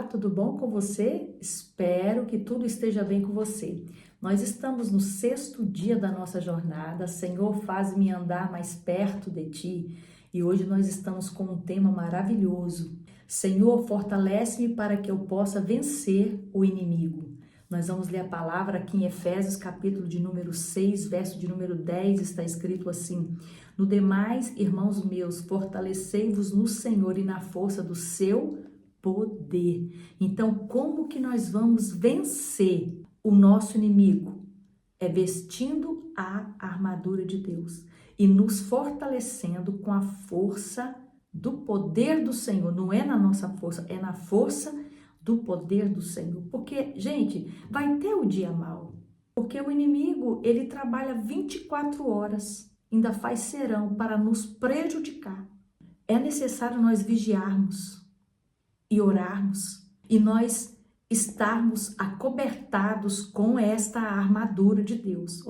tudo bom com você? Espero que tudo esteja bem com você. Nós estamos no 6º dia da nossa jornada. Senhor, faz-me andar mais perto de Ti. E hoje nós estamos com um tema maravilhoso. Senhor, fortalece-me para que eu possa vencer o inimigo. Nós vamos ler a palavra aqui em Efésios, capítulo de número 6, verso de número 10, está escrito assim: No demais, irmãos meus, fortalecei-vos no Senhor e na força do seu poder. Então, como que nós vamos vencer o nosso inimigo? É vestindo a armadura de Deus e nos fortalecendo com a força do poder do Senhor. Não é na nossa força, é na força do poder do Senhor. Porque, gente, vai ter o dia mau. Porque o inimigo, ele trabalha 24 horas, ainda faz serão para nos prejudicar. É necessário nós vigiarmos e orarmos e nós estarmos acobertados com esta armadura de Deus.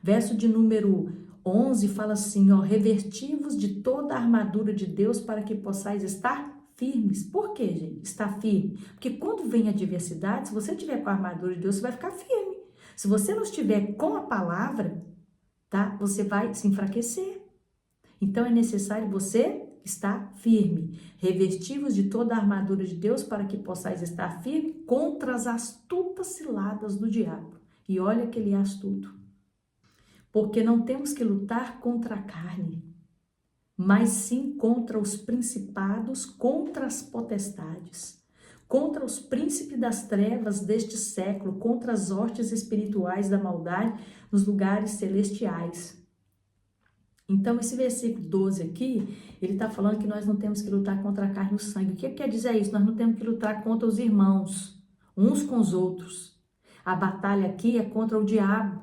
Verso de número 11 fala assim, revesti-vos de toda a armadura de Deus para que possais estar firmes. Por quê, gente? Estar firme? Porque quando vem adversidade, se você tiver com a armadura de Deus, você vai ficar firme. Se você não estiver com a palavra, tá? Você vai se enfraquecer. Então é necessário você estar firme. Revesti-vos de toda a armadura de Deus para que possais estar firme contra as astutas ciladas do diabo. E olha que ele é astuto. Porque não temos que lutar contra a carne, mas sim contra os principados, contra as potestades, contra os príncipes das trevas deste século, contra as hostes espirituais da maldade nos lugares celestiais. Então, esse versículo 12 aqui, ele está falando que nós não temos que lutar contra a carne e o sangue. O que quer dizer isso? Nós não temos que lutar contra os irmãos, uns com os outros. A batalha aqui é contra o diabo,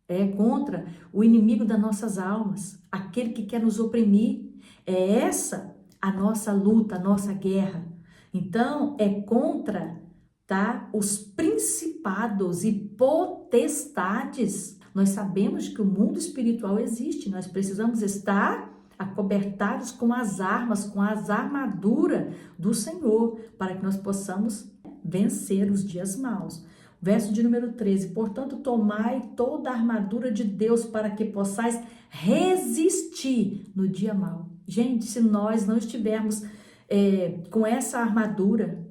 é contra o inimigo das nossas almas, aquele que quer nos oprimir. É essa a nossa luta, a nossa guerra. Então, é contra, tá, os principados e potestades. Nós sabemos que o mundo espiritual existe, nós precisamos estar acobertados com as armas, com as armaduras do Senhor, para que nós possamos vencer os dias maus. Verso de número 13, portanto, tomai toda a armadura de Deus para que possais resistir no dia mau. Gente, se nós não estivermos com essa armadura,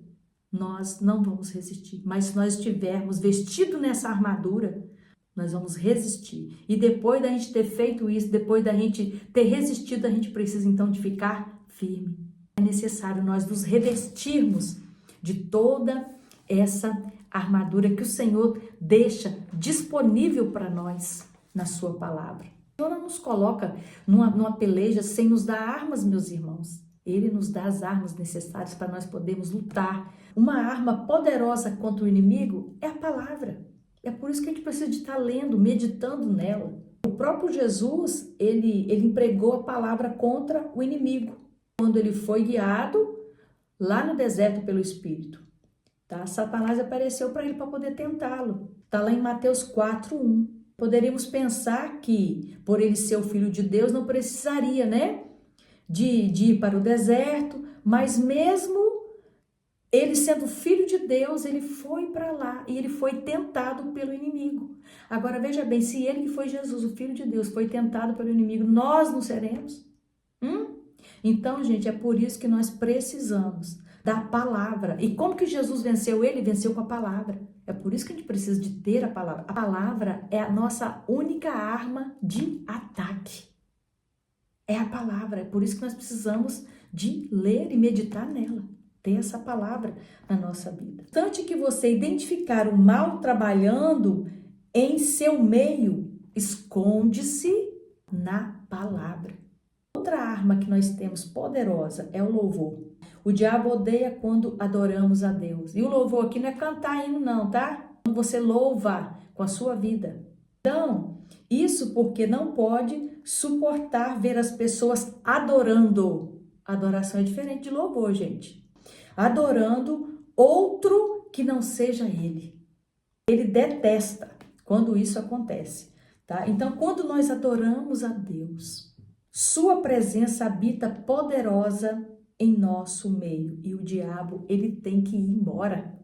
nós não vamos resistir. Mas se nós estivermos vestidos nessa armadura, nós vamos resistir. E depois da gente ter feito isso, depois da gente ter resistido, a gente precisa então de ficar firme. É necessário nós nos revestirmos de toda essa armadura que o Senhor deixa disponível para nós na sua palavra. O Senhor não nos coloca numa peleja sem nos dar armas, meus irmãos. Ele nos dá as armas necessárias para nós podermos lutar. Uma arma poderosa contra o inimigo é a palavra. É por isso que a gente precisa de estar lendo, meditando nela. O próprio Jesus, ele empregou a palavra contra o inimigo, quando ele foi guiado lá no deserto pelo Espírito. Tá? Satanás apareceu para ele para poder tentá-lo. Está lá em Mateus 4:1. Poderíamos pensar que, por ele ser o Filho de Deus, não precisaria, de ir para o deserto, mas mesmo ele sendo filho de Deus, ele foi para lá e ele foi tentado pelo inimigo. Agora veja bem, se ele que foi Jesus, o filho de Deus, foi tentado pelo inimigo, nós não seremos? Então, gente, é por isso que nós precisamos da palavra. E como que Jesus venceu ele? Venceu com a palavra. É por isso que a gente precisa de ter a palavra. A palavra é a nossa única arma de ataque. É a palavra. É por isso que nós precisamos de ler e meditar nela. Ter essa palavra na nossa vida. Tanto que você identificar o mal trabalhando em seu meio, esconde-se na palavra. Outra arma que nós temos poderosa é o louvor. O diabo odeia quando adoramos a Deus. E o louvor aqui não é cantar hino não, tá? Você louva com a sua vida. Então, isso porque não pode suportar ver as pessoas adorando. Adoração é diferente de louvor, gente. Adorando outro que não seja ele. Ele detesta quando isso acontece, tá? Então, quando nós adoramos a Deus, sua presença habita poderosa em nosso meio. E o diabo, ele tem que ir embora.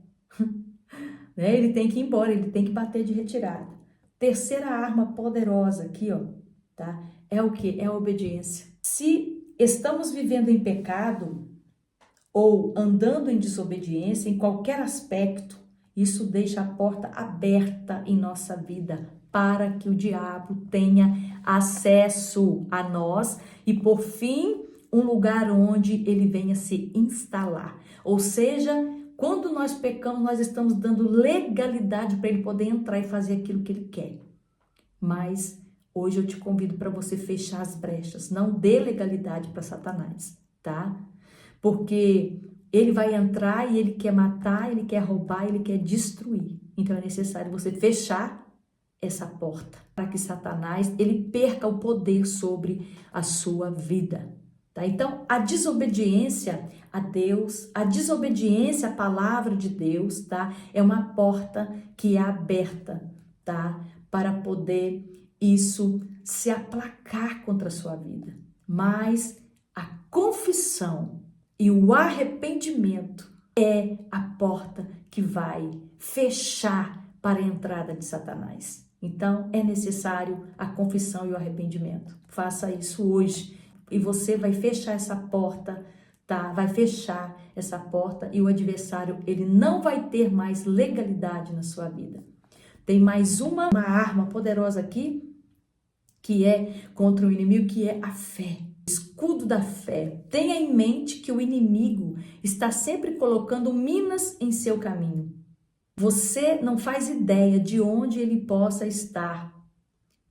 Né? Ele tem que ir embora, ele tem que bater de retirada. Terceira arma poderosa aqui, ó, tá? É o quê? É a obediência. Se estamos vivendo em pecado ou andando em desobediência em qualquer aspecto, isso deixa a porta aberta em nossa vida para que o diabo tenha acesso a nós e, por fim, um lugar onde ele venha se instalar. Ou seja, quando nós pecamos, nós estamos dando legalidade para ele poder entrar e fazer aquilo que ele quer. Mas hoje eu te convido para você fechar as brechas. Não dê legalidade para Satanás, tá? Porque ele vai entrar e ele quer matar, ele quer roubar, ele quer destruir. Então é necessário você fechar essa porta para que Satanás ele perca o poder sobre a sua vida. Tá? Então, a desobediência a Deus, a desobediência à palavra de Deus, tá? É uma porta que é aberta, tá? Para poder isso se aplacar contra a sua vida. Mas a confissão e o arrependimento é a porta que vai fechar para a entrada de Satanás. Então, é necessário a confissão e o arrependimento. Faça isso hoje e você vai fechar essa porta, tá? Vai fechar essa porta e o adversário, ele não vai ter mais legalidade na sua vida. Tem mais uma arma poderosa aqui, que é contra o inimigo, que é a fé. Escudo da fé. Tenha em mente que o inimigo está sempre colocando minas em seu caminho. Você não faz ideia de onde ele possa estar,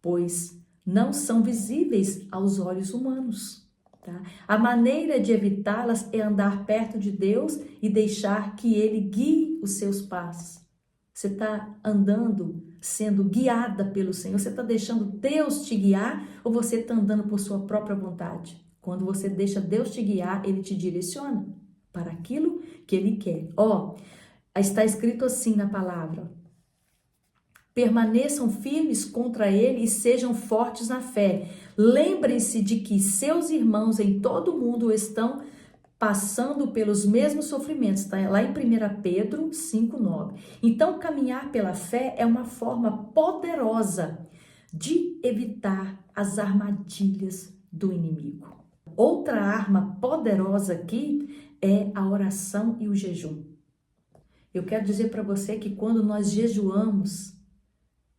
pois não são visíveis aos olhos humanos. Tá? A maneira de evitá-las é andar perto de Deus e deixar que ele guie os seus passos. Você está andando, sendo guiada pelo Senhor? Você está deixando Deus te guiar ou você está andando por sua própria vontade? Quando você deixa Deus te guiar, ele te direciona para aquilo que ele quer. Está escrito assim na palavra: permaneçam firmes contra ele e sejam fortes na fé. Lembrem-se de que seus irmãos em todo o mundo estão passando pelos mesmos sofrimentos, tá? Lá em 1 Pedro 5,9. Então, caminhar pela fé é uma forma poderosa de evitar as armadilhas do inimigo. Outra arma poderosa aqui é a oração e o jejum. Eu quero dizer para você que quando nós jejuamos,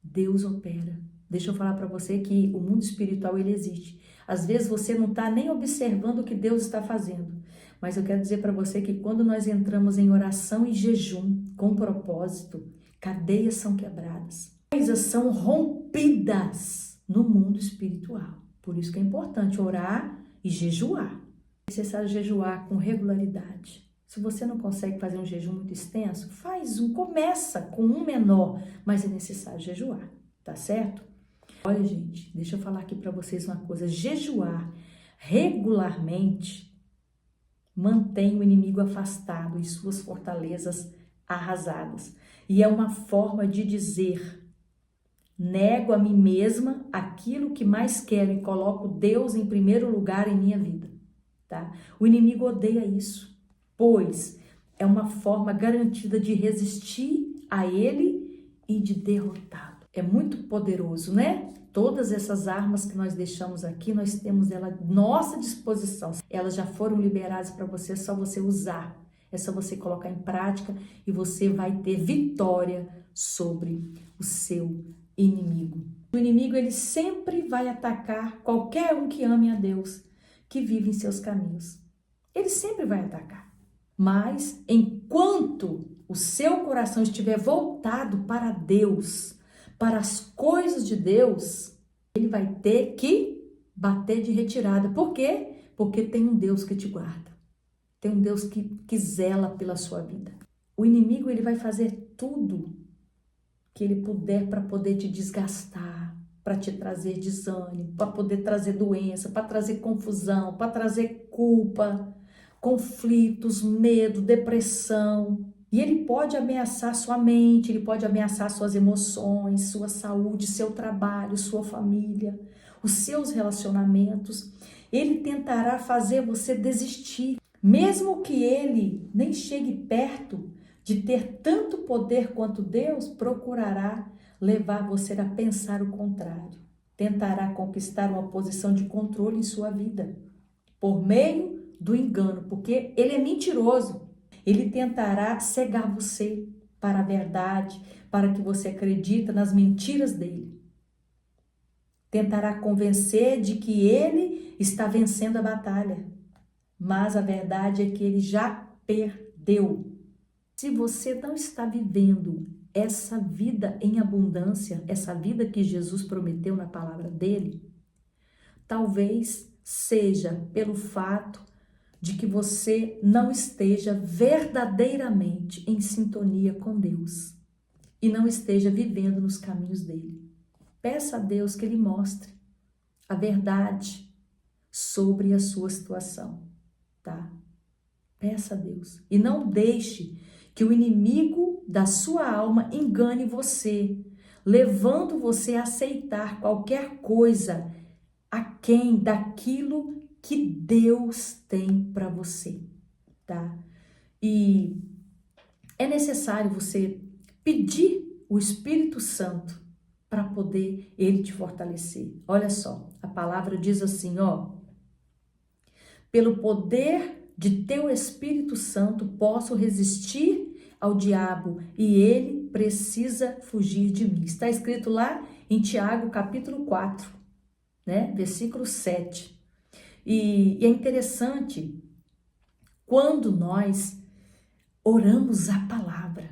Deus opera. Deixa eu falar para você que o mundo espiritual ele existe. Às vezes você não está nem observando o que Deus está fazendo. Mas eu quero dizer para você que quando nós entramos em oração e jejum com propósito, cadeias são quebradas, coisas são rompidas no mundo espiritual. Por isso que é importante orar e jejuar. É necessário jejuar com regularidade. Se você não consegue fazer um jejum muito extenso, começa com um menor, mas é necessário jejuar, tá certo? Olha, gente, deixa eu falar aqui para vocês uma coisa. Jejuar regularmente mantém o inimigo afastado e suas fortalezas arrasadas. E é uma forma de dizer: nego a mim mesma aquilo que mais quero e coloco Deus em primeiro lugar em minha vida, tá? O inimigo odeia isso, pois é uma forma garantida de resistir a ele e de derrotá-lo. É muito poderoso, né? Todas essas armas que nós deixamos aqui, nós temos ela à nossa disposição. Elas já foram liberadas para você, é só você usar. É só você colocar em prática e você vai ter vitória sobre o seu inimigo. O inimigo, ele sempre vai atacar qualquer um que ame a Deus, que vive em seus caminhos. Ele sempre vai atacar. Mas enquanto o seu coração estiver voltado para Deus, para as coisas de Deus, ele vai ter que bater de retirada. Por quê? Porque tem um Deus que te guarda. Tem um Deus que zela pela sua vida. O inimigo, ele vai fazer tudo que ele puder para poder te desgastar, para te trazer desânimo, para poder trazer doença, para trazer confusão, para trazer culpa, conflitos, medo, depressão. E ele pode ameaçar sua mente, ele pode ameaçar suas emoções, sua saúde, seu trabalho, sua família, os seus relacionamentos. Ele tentará fazer você desistir, Mesmo que ele nem chegue perto de ter tanto poder quanto Deus, procurará levar você a pensar o contrário. Tentará conquistar uma posição de controle em sua vida, por meio do engano, porque ele é mentiroso. Ele tentará cegar você para a verdade, para que você acredite nas mentiras dele. Tentará convencer de que ele está vencendo a batalha, mas a verdade é que ele já perdeu. Se você não está vivendo essa vida em abundância, essa vida que Jesus prometeu na palavra dele, talvez seja pelo fato de que você não esteja verdadeiramente em sintonia com Deus e não esteja vivendo nos caminhos dele. Peça a Deus que ele mostre a verdade sobre a sua situação, tá? Peça a Deus e não deixe que o inimigo da sua alma engane você, levando você a aceitar qualquer coisa aquém daquilo que Deus tem para você, tá? E é necessário você pedir o Espírito Santo para poder ele te fortalecer. Olha só, a palavra diz assim, ó: pelo poder de teu Espírito Santo posso resistir ao diabo e ele precisa fugir de mim. Está escrito lá em Tiago capítulo 4, né? Versículo 7. E é interessante quando nós oramos a palavra,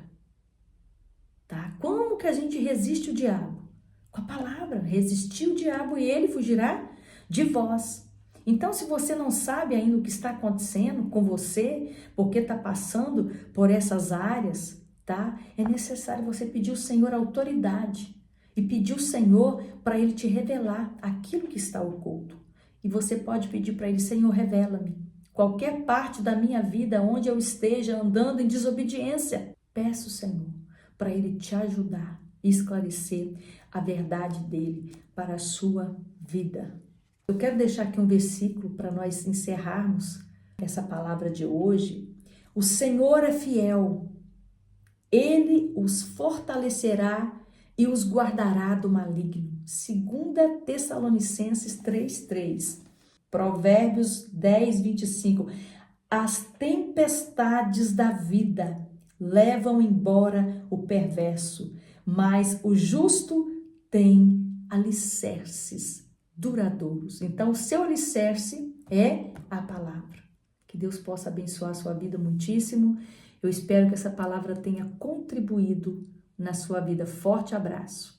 tá? Como que a gente resiste o diabo? Com a palavra. Resistir o diabo e ele fugirá de vós. Então, se você não sabe ainda o que está acontecendo com você, porque está passando por essas áreas, tá? É necessário você pedir ao Senhor autoridade e pedir ao Senhor para ele te revelar aquilo que está oculto. E você pode pedir para ele: Senhor, revela-me qualquer parte da minha vida onde eu esteja andando em desobediência. Peço, Senhor, para ele te ajudar e esclarecer a verdade dele para a sua vida. Eu quero deixar aqui um versículo para nós encerrarmos essa palavra de hoje. O Senhor é fiel, ele os fortalecerá e os guardará do maligno. 2 Tessalonicenses 3:3. Provérbios 10:25. As tempestades da vida levam embora o perverso, mas o justo tem alicerces duradouros. Então, o seu alicerce é a palavra. Que Deus possa abençoar a sua vida muitíssimo. Eu espero que essa palavra tenha contribuído na sua vida. Forte abraço.